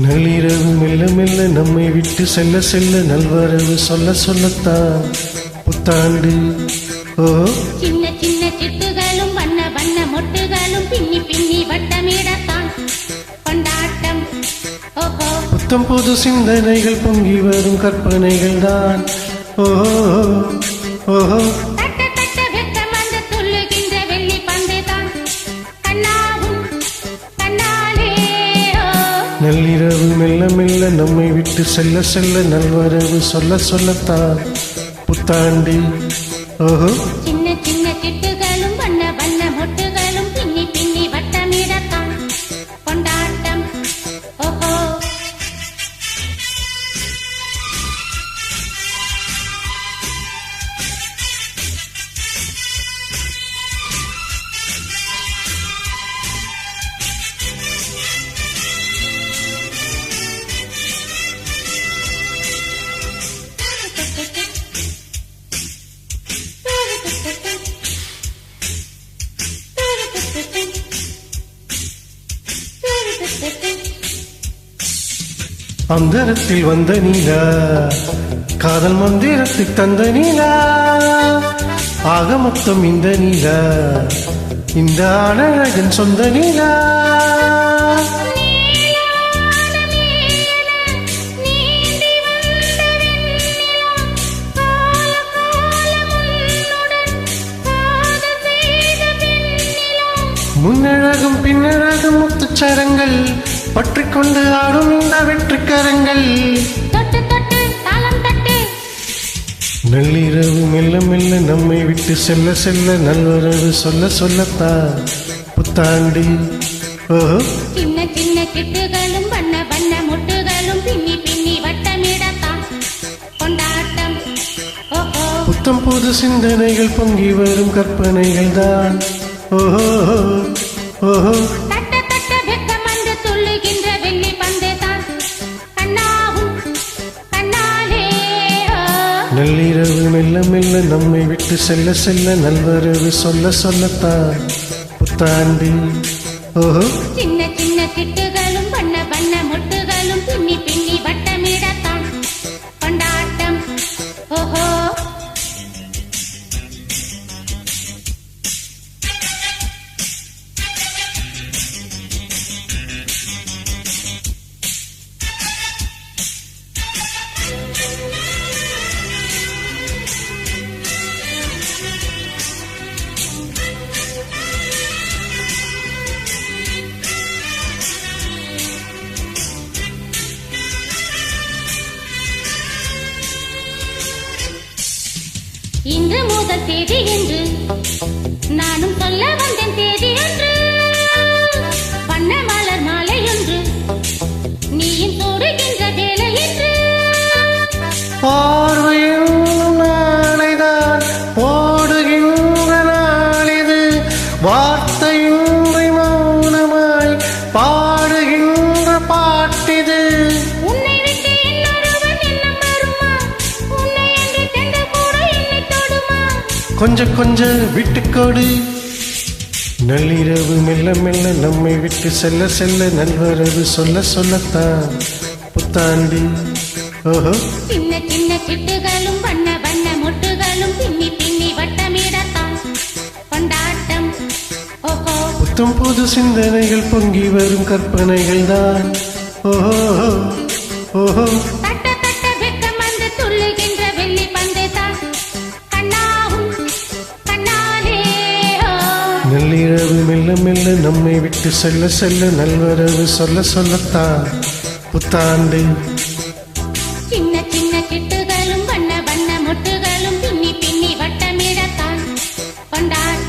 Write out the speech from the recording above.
நள்ளிரவு மெல்ல மெல்ல நம்மை விட்டு செல்ல செல்ல நல்வரவு சொல்ல சொல்லத்தான் புத்தாண்டு. ஓ சின்ன சின்ன சிட்டுகளும் வண்ண வண்ண மொட்டுகளும் பின்னி பின்னி வட்டமிடத்தான் கொண்டாட்டம். ஓஹோ புத்தம் புது சிந்தனைகள் பொங்கி வரும் கற்பனைகள் தான். ஓஹோ ஓஹோ தட்ட தட்ட வெட்கம் வந்து துள்ளுகின்ற வெள்ளி பந்து தான் கண்ணாவும் கண்ணாலே. நள்ளிரவு மெல்ல மெல்ல நம்மை விட்டு செல்ல செல்ல நல்வரவு சொல்ல சொல்லத்தான் புத்தாண்டு. ஓஹோ சின்ன சின்ன சிட்டுகளும் வண்ண வண்ண மொட்டுகளும் பின்னி பின்னி வட்டமிடத்தான் கொண்டாட்டம். ஓஹோ அந்தரத்தில் வந்த நீலா காதல் மந்திரத்துக்கு தந்த நீலா ஆக மொத்தம் இந்த நீலா இந்த அழகன் சொந்த நீலா. முன்னழகும் பின்னழகும் முத்துச்சரங்கள் பற்றிக்கொண்டு ஆடும் இந்த வெற்றிக்கரங்கள். தொட்டு தொட்டு தாளம் தட்டு நள்ளிரவு மெல்ல மெல்ல நம்மை விட்டு செல்ல செல்ல நல்வரவு சொல்ல சொல்லத்தான் புத்தாண்டு. ஓஹோ சின்ன சின்ன சிட்டுகளும் வண்ண வண்ண மொட்டுகளும் பின்னி பின்னி வட்டமிடத்தான் கொண்டாட்டம். ஓஹோ புத்தம் புது சிந்தனைகள் பொங்கி வரும் கற்பனைகள் தான். ஓஹோ ஓஹோ தட்ட தட்ட வெட்கம் வந்து துள்ளுகின்ற வெள்ளி பந்து தான் கண்ணாவும் கண்ணாலே. நள்ளிரவு மெல்ல மெல்ல நம்மை விட்டு செல்ல செல்ல நல்வரவு சொல்ல சொல்லத்தான் புத்தாண்டு. ஓஹோ சின்ன சின்ன சிட்டுகளும் வண்ண வண்ண மொட்டுகளும் பின்னி பின்னி வட்டமிடத்தான் கொண்டாட்டம். ஓஹோ இன்று முதல் தேதி என்று நானும் சொல்ல வந்தேன் தேதி என்று வண்ண மலர் மாலை என்று நீயும் சூடுகின்ற வேலை என்று. பார்வையும் நாளைதான் ஓடுகின்ற நாளிது வார்த்தையின்றி மௌனமாய் பாடுகின்ற பாட்டிது. உன்னை விட்டு இன்னொருவன் எண்ணம் வருமா உன்னை என்று தென்ற கூட என்னை தொடுமா. கொஞ்சம் கொஞ்சம் விட்டுக்கொடு. நள்ளிரவு மெல்ல மெல்ல நம்மை விட்டு செல்ல செல்ல நல்வரவு சொல்ல சொல்லத்தான் புத்தாண்டு. ஓஹோ சின்ன சின்ன சிட்டுகளும் வண்ண வண்ண மொட்டுகளும் பின்னி பின்னி வட்டமிடத்தான் கொண்டாட்டம். ஓஹோ புத்தம் புது சிந்தனைகள் பொங்கி வரும் கற்பனைகள் தான். ஓஹோ ஓஹோ தட்ட தட்ட வெட்கம் வந்து துள்ளுகின்ற வெள்ளி பந்து தான் கண்ணாவும் கண்ணாலே. நள்ளிரவு மெல்ல மெல்ல நம்மை விட்டு செல்ல செல்ல நல்வரவு சொல்ல சொல்லத்தான் புத்தாண்டு. சின்ன சின்ன சிட்டுகளும் வண்ண வண்ண மொட்டுகளும் பின்னி பின்னி வட்டமிடத்தான் கொண்டாட்டம்.